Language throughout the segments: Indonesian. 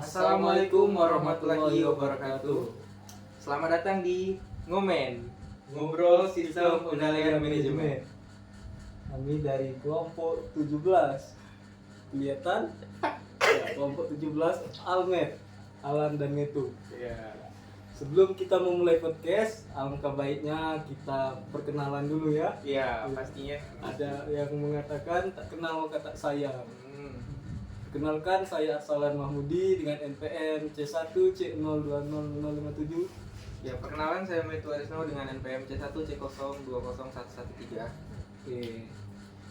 Assalamualaikum warahmatullahi wabarakatuh. Selamat datang di Ngomen, ngobrol sistem pengendalian manajemen. Kami dari kelompok 17. Kelihatan? Ya, kelompok 17 Almet, Alan dan Metu. Ya, Sebelum kita memulai podcast, alangkah baiknya kita perkenalan dulu ya. ya pastinya. Ada yang mengatakan tak kenal maka tak sayang. Hmm, Perkenalkan, saya Arsalan Mahmudi dengan NPM C1C020057. Ya, perkenalan saya Metu Arisno dengan NPM C1C020113. Oke.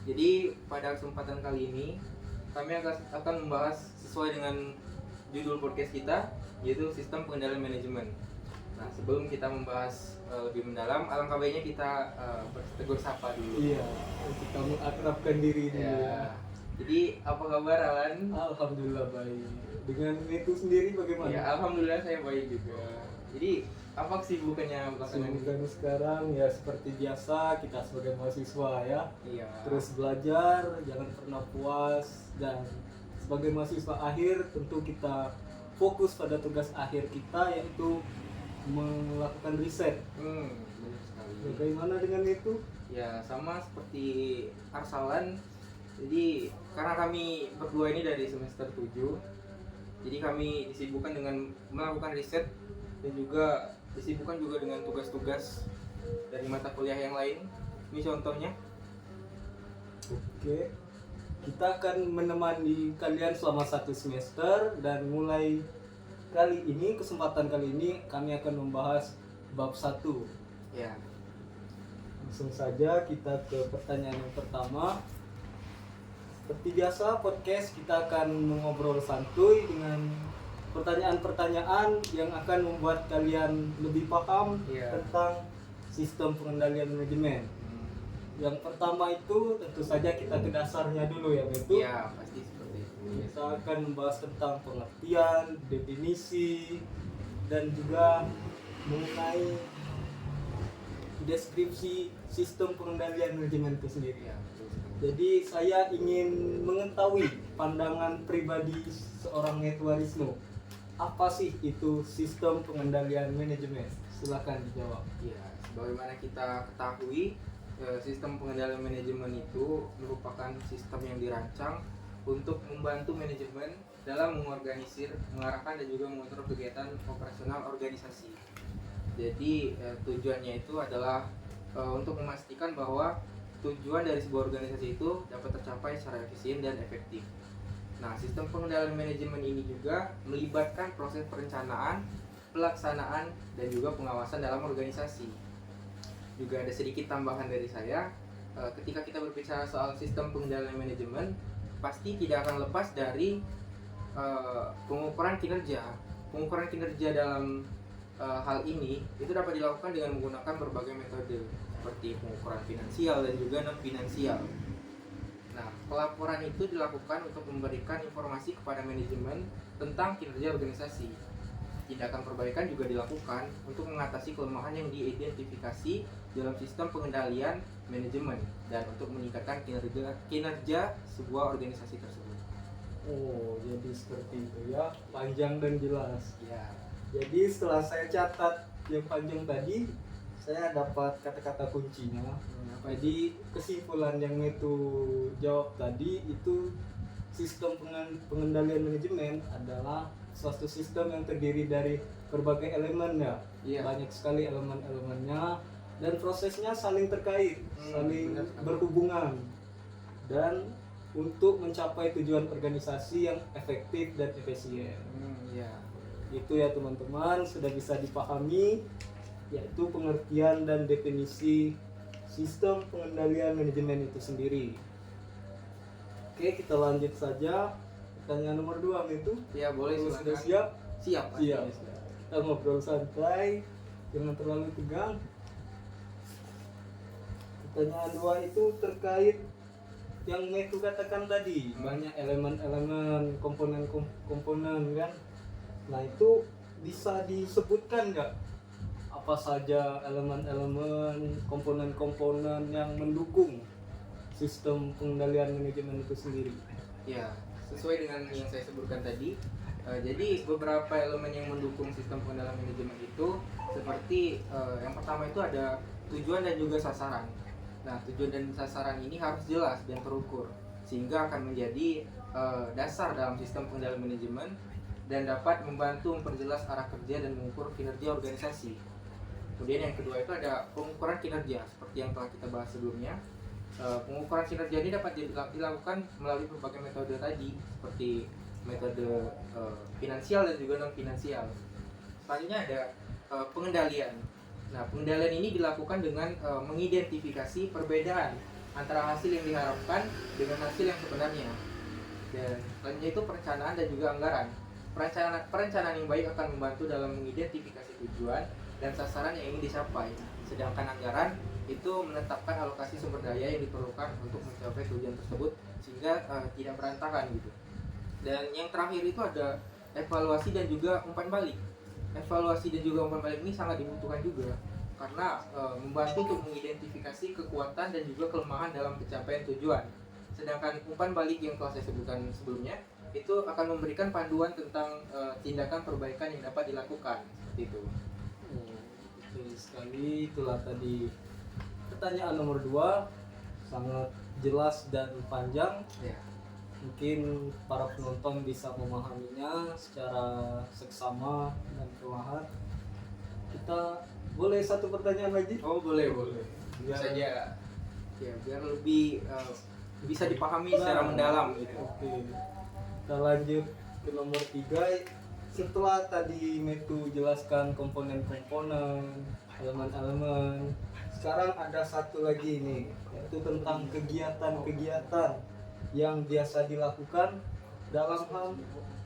Jadi pada kesempatan kali ini kami akan membahas sesuai dengan judul podcast kita, yaitu sistem pengendalian manajemen. Nah, sebelum kita membahas lebih mendalam, alangkah baiknya kita bertegur sapa dulu. Iya, kita mengakrabkan diri dulu ya. Ya. Jadi apa kabar Alan? Alhamdulillah baik. Dengan Metu sendiri bagaimana? Ya, alhamdulillah saya baik juga. Jadi apa kesibukannya belakangan ini? Kesibukan sekarang ya seperti biasa, kita sebagai mahasiswa ya, Iya. terus belajar, jangan pernah puas, dan sebagai mahasiswa akhir tentu kita fokus pada tugas akhir kita, yaitu melakukan riset. Benar sekali. Bagaimana dengan itu? Ya, sama seperti Arsalan. Jadi karena kami berdua ini dari semester 7, jadi kami disibukkan dengan melakukan riset dan juga disibukkan juga dengan tugas-tugas dari mata kuliah yang lain. Ini contohnya. Oke, kita akan menemani kalian selama 1 semester, dan mulai kesempatan kali ini kami akan membahas bab 1. Ya. Langsung saja kita ke pertanyaan yang pertama. Seperti biasa, podcast kita akan mengobrol santuy dengan pertanyaan-pertanyaan yang akan membuat kalian lebih paham Iya. tentang sistem pengendalian manajemen. Yang pertama itu tentu saja kita ke dasarnya dulu ya, Betul? Ya, pasti seperti itu. Kita akan membahas tentang pengertian, definisi, dan juga mengenai deskripsi sistem pengendalian manajemen itu sendiri. Ya, betul sekali. Jadi saya ingin mengetahui pandangan pribadi seorang Metu Arisno. Apa sih itu sistem pengendalian manajemen? Silakan dijawab. Ya, sebagaimana kita ketahui, sistem pengendalian manajemen itu merupakan sistem yang dirancang untuk membantu manajemen dalam mengorganisir, mengarahkan dan juga mengontrol kegiatan operasional organisasi. Jadi tujuannya itu adalah untuk memastikan bahwa tujuan dari sebuah organisasi itu dapat tercapai secara efisien dan efektif. Nah, sistem pengendalian manajemen ini juga melibatkan proses perencanaan, pelaksanaan, dan juga pengawasan dalam organisasi. Juga ada sedikit tambahan dari saya, ketika kita berbicara soal sistem pengendalian manajemen, pasti tidak akan lepas dari pengukuran kinerja. Pengukuran kinerja dalam hal ini itu dapat dilakukan dengan menggunakan berbagai metode seperti pengukuran finansial dan juga non finansial. Nah, pelaporan itu dilakukan untuk memberikan informasi kepada manajemen tentang kinerja organisasi. Tindakan perbaikan juga dilakukan untuk mengatasi kelemahan yang diidentifikasi dalam sistem pengendalian manajemen dan untuk meningkatkan kinerja sebuah organisasi tersebut. Oh, jadi seperti itu ya, panjang dan jelas. Ya, Jadi setelah saya catat yang panjang tadi, saya dapat kata-kata kuncinya. Jadi kesimpulan yang itu jawab tadi itu sistem pengendalian manajemen adalah suatu sistem yang terdiri dari berbagai elemen ya. Iya. Banyak sekali elemen-elemennya dan prosesnya saling terkait, saling benar sekali. berhubungan. Dan untuk mencapai tujuan organisasi yang efektif dan efisien. ya. Itu ya teman-teman, sudah bisa dipahami, yaitu pengertian dan definisi sistem pengendalian manajemen itu sendiri. Oke, kita lanjut saja. Pertanyaan nomor 2 itu. Ya, boleh, Sudah silakan. siap? Siap. Siap. pastinya. Kita ngobrol santai, jangan terlalu tegang. Pertanyaan 2 itu terkait yang Metu katakan tadi, banyak elemen-elemen, komponen-komponen kan. Nah, itu bisa disebutkan nggak apa saja elemen-elemen, komponen-komponen yang mendukung sistem pengendalian manajemen itu sendiri? Ya, sesuai dengan yang saya sebutkan tadi, Jadi beberapa elemen yang mendukung sistem pengendalian manajemen itu seperti yang pertama itu ada tujuan dan juga sasaran. Nah, tujuan dan sasaran ini harus jelas dan terukur sehingga akan menjadi dasar dalam sistem pengendalian manajemen dan dapat membantu memperjelas arah kerja dan mengukur kinerja organisasi. Kemudian yang kedua itu ada pengukuran kinerja seperti yang telah kita bahas sebelumnya. Pengukuran kinerja ini dapat dilakukan melalui berbagai metode tadi seperti metode finansial dan juga non finansial. Selanjutnya ada pengendalian. Nah, pengendalian ini dilakukan dengan mengidentifikasi perbedaan antara hasil yang diharapkan dengan hasil yang sebenarnya. Dan selanjutnya itu perencanaan dan juga anggaran. Perencanaan yang baik akan membantu dalam mengidentifikasi tujuan dan sasaran yang ingin dicapai. Sedangkan anggaran itu menetapkan alokasi sumber daya yang diperlukan untuk mencapai tujuan tersebut sehingga tidak berantakan gitu. Dan yang terakhir itu ada evaluasi dan juga umpan balik. Evaluasi dan juga umpan balik ini sangat dibutuhkan juga karena membantu untuk mengidentifikasi kekuatan dan juga kelemahan dalam pencapaian tujuan. Sedangkan umpan balik yang telah saya sebutkan sebelumnya itu akan memberikan panduan tentang tindakan perbaikan yang dapat dilakukan seperti itu. Betul sekali, itulah tadi pertanyaan nomor 2, sangat jelas dan panjang. Ya. Mungkin para penonton bisa memahaminya secara seksama dan perlahan. Kita boleh satu pertanyaan lagi? Oh, boleh. Biar- Saja. Ya, biar lebih bisa dipahami secara mendalam gitu. Oke. Kita lanjut ke nomor 3. Setelah tadi Metu jelaskan komponen-komponen, elemen-elemen, sekarang ada satu lagi nih, yaitu tentang kegiatan-kegiatan yang biasa dilakukan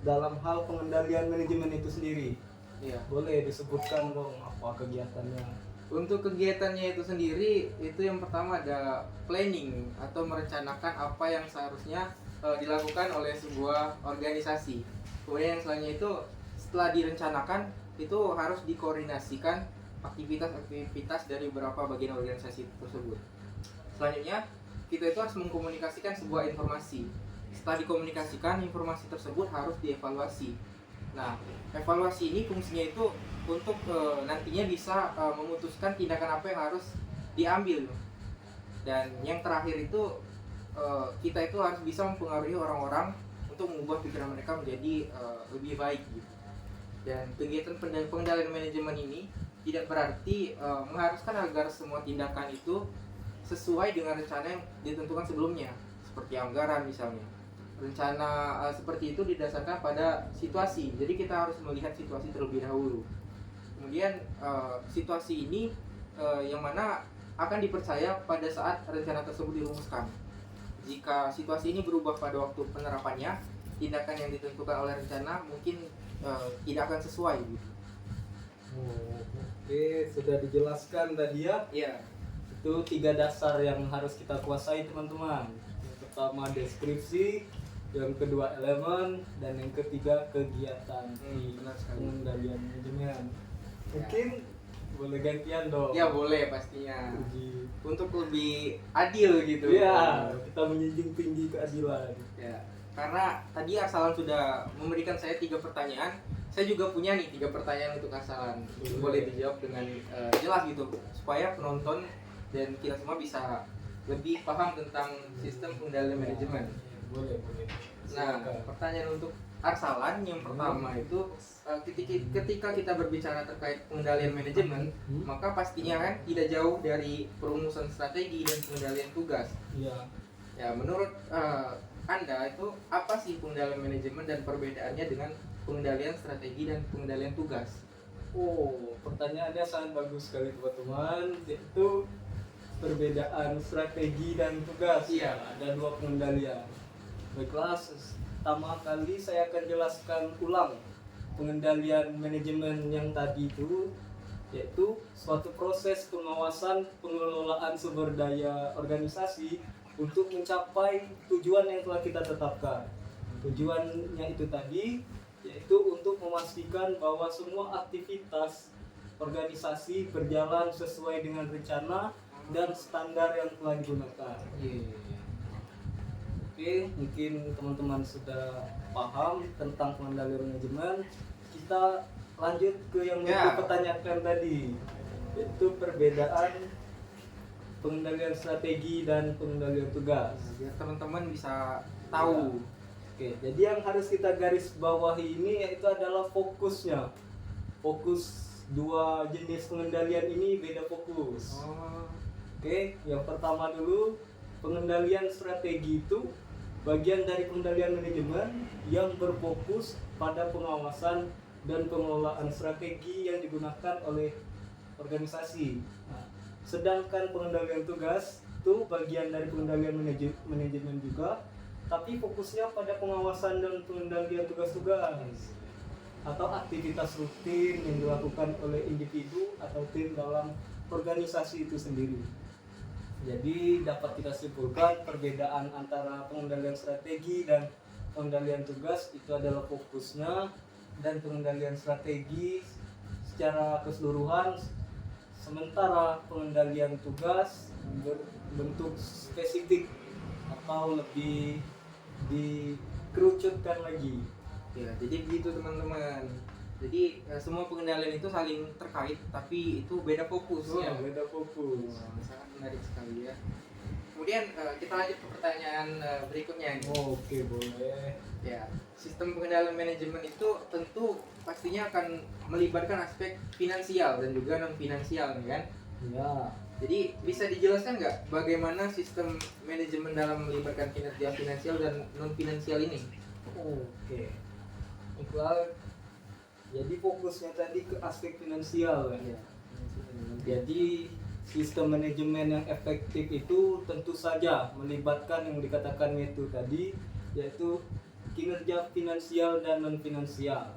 dalam hal pengendalian manajemen itu sendiri. Iya. Boleh disebutkan dong apa kegiatannya? Untuk kegiatannya itu sendiri, itu yang pertama ada planning atau merencanakan apa yang seharusnya dilakukan oleh sebuah organisasi. Kemudian yang selanjutnya itu setelah direncanakan itu harus dikoordinasikan aktivitas-aktivitas dari beberapa bagian organisasi tersebut. Selanjutnya kita itu harus mengkomunikasikan sebuah informasi. Setelah dikomunikasikan, informasi tersebut harus dievaluasi. Nah, evaluasi ini fungsinya itu untuk nantinya bisa memutuskan tindakan apa yang harus diambil. Dan yang terakhir itu kita itu harus bisa mempengaruhi orang-orang untuk mengubah pikiran mereka menjadi lebih baik gitu. Dan kegiatan pengendalian manajemen ini tidak berarti mengharuskan agar semua tindakan itu sesuai dengan rencana yang ditentukan sebelumnya, seperti anggaran misalnya. Rencana seperti itu didasarkan pada situasi, jadi kita harus melihat situasi terlebih dahulu. Kemudian situasi ini yang mana akan dipercaya pada saat rencana tersebut dirumuskan. Jika situasi ini berubah pada waktu penerapannya, tindakan yang ditentukan oleh rencana mungkin tidak akan sesuai gitu. Oke, sudah dijelaskan tadi ya. Iya. Itu 3 dasar yang harus kita kuasai teman-teman. Yang pertama deskripsi, yang kedua elemen, dan yang ketiga kegiatan di Benar sekali. pengendalian manajemen. Ya. Mungkin boleh gantian dong. Ya boleh pastinya. Uji. Untuk lebih adil gitu. Iya, kita menjunjung tinggi keadilan. Ya. Karena tadi Arsalan sudah memberikan saya 3 pertanyaan, saya juga punya nih 3 pertanyaan untuk Arsalan. Boleh dijawab dengan jelas gitu, supaya penonton dan kita semua bisa lebih paham tentang sistem pengendalian manajemen. Boleh. Nah, Silakan. pertanyaan untuk Arsalan yang pertama itu ketika kita berbicara terkait pengendalian manajemen, maka pastinya kan tidak jauh dari perumusan strategi dan pengendalian tugas. Iya. Ya, menurut Anda itu apa sih pengendalian manajemen dan perbedaannya dengan pengendalian strategi dan pengendalian tugas? Oh, pertanyaannya sangat bagus sekali teman-teman. Yaitu perbedaan strategi dan tugas. Iya. Ada 2 pengendalian. Baiklah, pertama kali saya akan jelaskan ulang pengendalian manajemen yang tadi itu, yaitu suatu proses pengawasan pengelolaan sumber daya organisasi untuk mencapai tujuan yang telah kita tetapkan. Tujuannya itu tadi yaitu untuk memastikan bahwa semua aktivitas organisasi berjalan sesuai dengan rencana dan standar yang telah digunakan. Iya. Oke, Oke, mungkin teman-teman sudah paham tentang pengendalian manajemen. Kita lanjut ke yang Ya. dipertanyakan tadi, yaitu perbedaan pengendalian strategi dan pengendalian tugas. Biar teman-teman bisa tahu. Oke, jadi yang harus kita garis bawahi ini yaitu adalah fokusnya. Fokus dua jenis pengendalian ini beda fokus. Oh, Oke, yang pertama dulu, pengendalian strategi itu bagian dari pengendalian manajemen yang berfokus pada pengawasan dan pengelolaan strategi yang digunakan oleh organisasi. Nah, sedangkan pengendalian tugas itu bagian dari pengendalian manajemen juga, tapi fokusnya pada pengawasan dan pengendalian tugas-tugas atau aktivitas rutin yang dilakukan oleh individu atau tim dalam organisasi itu sendiri. Jadi dapat kita simpulkan perbedaan antara pengendalian strategi dan pengendalian tugas itu adalah fokusnya, dan pengendalian strategi secara keseluruhan, sementara pengendalian tugas berbentuk spesifik atau lebih dikerucutkan lagi. ya, jadi begitu teman-teman. Jadi semua pengendalian itu saling terkait, tapi itu beda fokus ya. Beda fokus. Wah, sangat menarik sekali ya. Kemudian kita lanjut ke pertanyaan berikutnya nih. Oke, boleh. Ya, sistem pengendalian manajemen itu tentu pastinya akan melibatkan aspek finansial dan juga non finansial nih kan. Ya. Jadi bisa dijelaskan nggak bagaimana sistem manajemen dalam melibatkan kinerja finansial dan non finansial ini? Oke. Baiklah. Jadi fokusnya tadi ke aspek finansial ya. Jadi sistem manajemen yang efektif itu tentu saja melibatkan yang dikatakan itu tadi, yaitu kinerja finansial dan non finansial.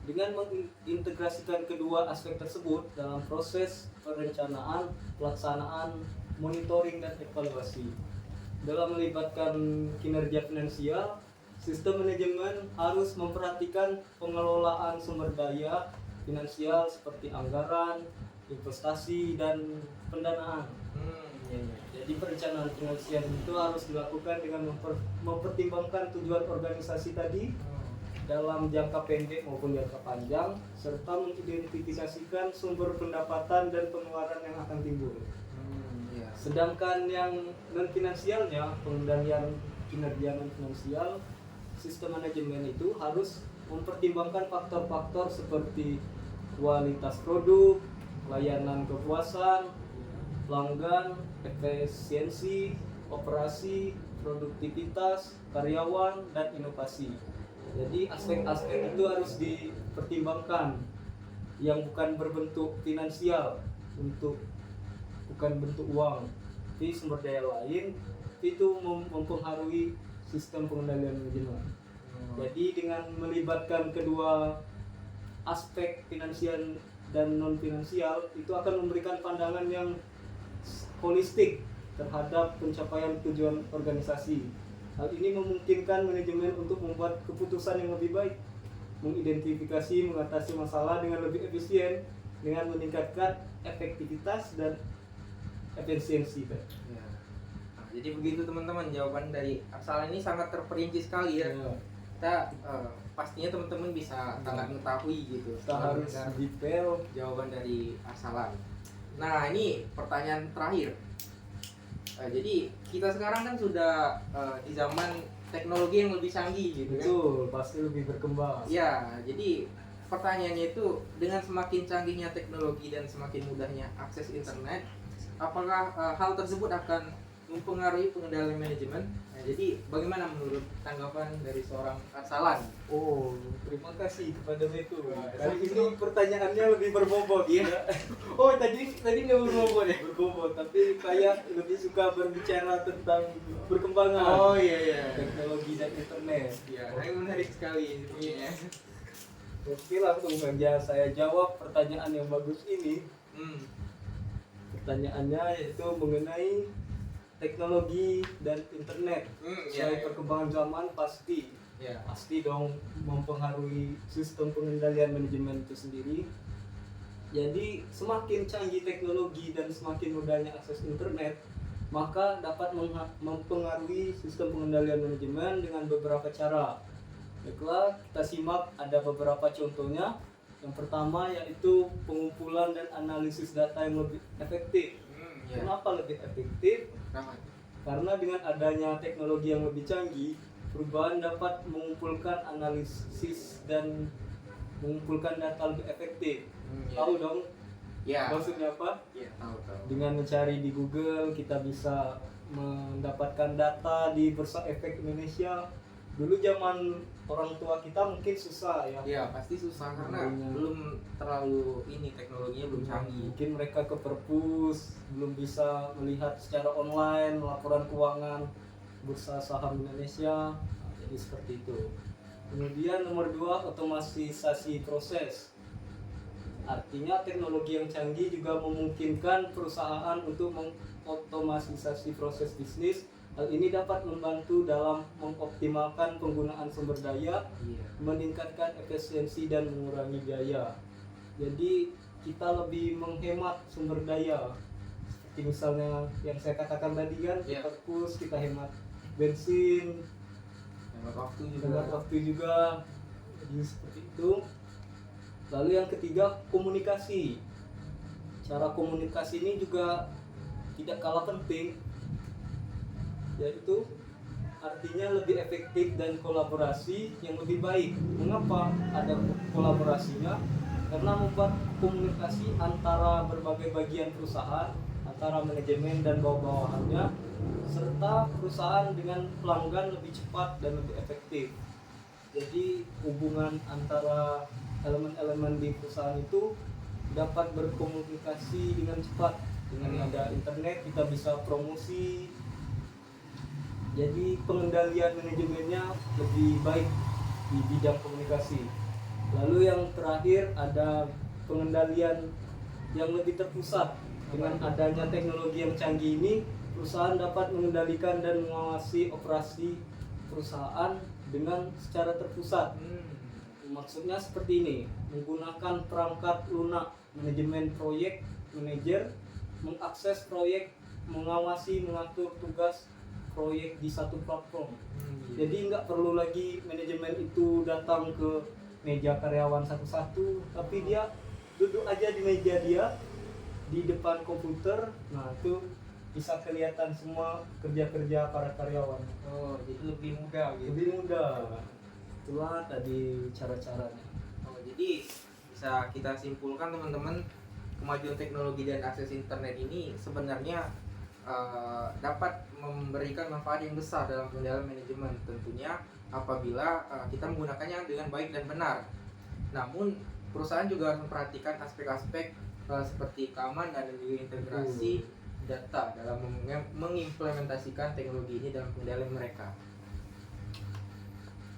Dengan mengintegrasikan kedua aspek tersebut dalam proses perencanaan, pelaksanaan, monitoring dan evaluasi. Dalam melibatkan kinerja finansial, sistem manajemen harus memperhatikan pengelolaan sumber daya finansial seperti anggaran, investasi, dan pendanaan. Jadi perencanaan finansial itu harus dilakukan dengan mempertimbangkan tujuan organisasi tadi dalam jangka pendek maupun jangka panjang, serta mengidentifikasikan sumber pendapatan dan pengeluaran yang akan timbul. Ya. Sedangkan yang non finansialnya, pengendalian kinerja non finansial, sistem manajemen itu harus mempertimbangkan faktor-faktor seperti kualitas produk, layanan kepuasan pelanggan, efisiensi operasi, produktivitas karyawan, dan inovasi. Jadi aspek-aspek itu harus dipertimbangkan, yang bukan berbentuk finansial, bukan bentuk uang, tapi sumber daya lain itu mempengaruhi sistem pengendalian manajemen. Jadi dengan melibatkan kedua aspek finansial dan non finansial itu akan memberikan pandangan yang holistik terhadap pencapaian tujuan organisasi. Hal ini memungkinkan manajemen untuk membuat keputusan yang lebih baik, mengidentifikasi, mengatasi masalah dengan lebih efisien, dengan meningkatkan efektivitas dan efisiensi. Ya. Nah, jadi begitu teman-teman, jawaban dari Arsala ini sangat terperinci sekali ya. Kita pastinya teman-teman bisa sangat mengetahui gitu. Kita harus detail jawaban dari Arsalan. Nah, ini pertanyaan terakhir. Jadi kita sekarang kan sudah di zaman teknologi yang lebih canggih gitu kan. Betul, pasti lebih berkembang. Ya, jadi pertanyaannya itu, dengan semakin canggihnya teknologi dan semakin mudahnya akses internet, apakah hal tersebut akan mempengaruhi pengendalian manajemen? Nah, jadi bagaimana menurut tanggapan dari seorang Arsalan? Oh, terima kasih kepada Beto. Kali ini pertanyaannya lebih berbobot. Iya. Oh, tadi nggak berbobot ya? Berbobot, tapi kayak lebih suka berbicara tentang perkembangan Oh iya. teknologi dan internet. Ya, ini menarik sekali sepertinya. Oke, langsung saja saya jawab pertanyaan yang bagus ini. Pertanyaannya yaitu mengenai teknologi dan internet. Sesuai perkembangan zaman pasti dong mempengaruhi sistem pengendalian manajemen itu sendiri. Jadi semakin canggih teknologi dan semakin mudahnya akses internet, maka dapat mempengaruhi sistem pengendalian manajemen dengan beberapa cara. Baiklah, kita simak ada beberapa contohnya. Yang pertama yaitu pengumpulan dan analisis data yang lebih efektif. Ya. Kenapa lebih efektif? Kenapa? Karena dengan adanya teknologi yang lebih canggih, perubahan dapat mengumpulkan analisis dan mengumpulkan data lebih efektif. Ya. Tahu dong Ya. maksudnya apa? Ya, tahu. Dengan mencari di Google kita bisa mendapatkan data di Bursa Efek Indonesia. Dulu zaman orang tua kita mungkin susah ya. Ya, pasti susah karena Makanya. belum terlalu ini teknologinya belum canggih. Mungkin mereka ke perpus, belum bisa melihat secara online laporan keuangan Bursa Saham Indonesia. Nah, jadi seperti itu. Kemudian nomor 2, otomatisasi proses. Artinya teknologi yang canggih juga memungkinkan perusahaan untuk mengotomatisasi proses bisnis. Hal ini dapat membantu dalam mengoptimalkan penggunaan sumber daya, Iya. meningkatkan efisiensi dan mengurangi biaya. Jadi kita lebih menghemat sumber daya. Seperti misalnya yang saya katakan tadi kan, Iya. perpus kita hemat bensin, Hemat waktu hemat juga. waktu juga. Jadi seperti itu. Lalu yang ketiga, komunikasi. Cara komunikasi ini juga tidak kalah penting, yaitu artinya lebih efektif dan kolaborasi yang lebih baik. Mengapa ada kolaborasinya? Karena membuat komunikasi antara berbagai bagian perusahaan, antara manajemen dan bawah-bawahannya, serta perusahaan dengan pelanggan lebih cepat dan lebih efektif. Jadi hubungan antara elemen-elemen di perusahaan itu dapat berkomunikasi dengan cepat. Dengan ada internet kita bisa promosi. Jadi pengendalian manajemennya lebih baik di bidang komunikasi. Lalu yang terakhir ada pengendalian yang lebih terpusat. Dengan adanya teknologi yang canggih ini, perusahaan dapat mengendalikan dan mengawasi operasi perusahaan dengan secara terpusat. Maksudnya seperti ini, menggunakan perangkat lunak manajemen proyek, manajer, mengakses proyek, mengawasi, mengatur tugas proyek di satu platform. Jadi nggak perlu lagi manajemen itu datang ke meja karyawan satu-satu, tapi dia duduk aja di meja dia, di depan komputer. Nah itu bisa kelihatan semua kerja-kerja para karyawan. Oh, jadi lebih mudah gitu. Lebih mudah. Itulah tadi cara-caranya. Oh, jadi bisa kita simpulkan teman-teman, kemajuan teknologi dan akses internet ini sebenarnya dapat memberikan manfaat yang besar dalam pengendalian manajemen, tentunya apabila kita menggunakannya dengan baik dan benar. Namun perusahaan juga harus memperhatikan aspek-aspek seperti keamanan dan juga integrasi data dalam mengimplementasikan teknologi ini dalam pengendalian mereka.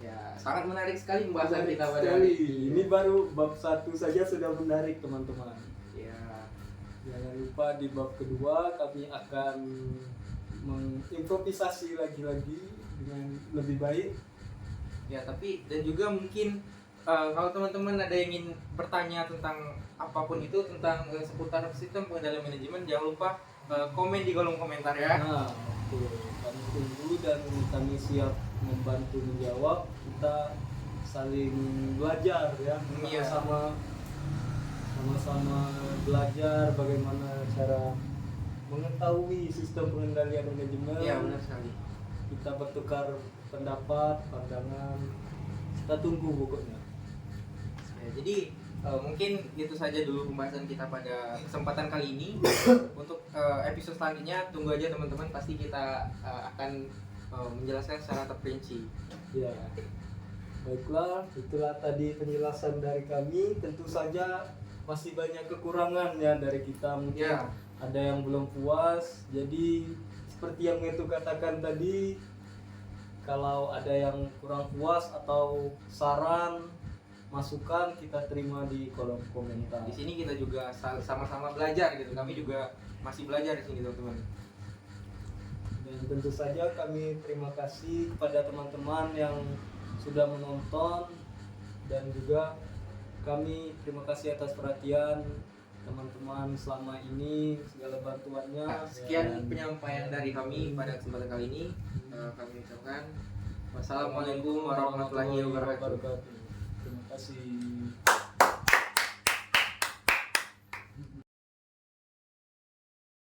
Ya, sangat menarik sekali pembahasan kita pada hari ini. Ini baru bab 1 saja sudah menarik teman-teman. Ya, Jangan lupa di bab kedua kami akan mengimprovisasi lagi-lagi dengan lebih baik. ya, tapi dan juga mungkin kalau teman-teman ada yang ingin bertanya tentang apapun itu tentang seputar sistem pengendalian manajemen, jangan lupa komen di kolom komentar ya. Nah, betul. Kami tunggu dan kami siap membantu menjawab. Kita saling belajar ya, Iya. sama-sama belajar bagaimana cara mengetahui sistem pengendalian manajemen. Iya, benar sekali. Kita bertukar pendapat, pandangan. Kita tunggu pokoknya. Ya, jadi mungkin itu saja dulu pembahasan kita pada kesempatan kali ini. Untuk episode selanjutnya tunggu aja teman-teman, pasti kita akan menjelaskan secara terperinci. Ya. Baiklah, itulah tadi penjelasan dari kami. Tentu saja masih banyak kekurangan ya dari kita, mungkin Ya. ada yang belum puas. Jadi seperti yang itu katakan tadi, kalau ada yang kurang puas atau saran, masukan, kita terima di kolom komentar. Di sini kita juga sama-sama belajar gitu. Kami juga masih belajar di sini teman-teman. Dan tentu saja kami terima kasih kepada teman-teman yang sudah menonton, dan juga kami terima kasih atas perhatian teman-teman selama ini segala bantuannya. Nah, sekian penyampaian dari kami pada kesempatan kali ini. Kami ucapkan wassalamualaikum warahmatullahi wabarakatuh. Terima kasih.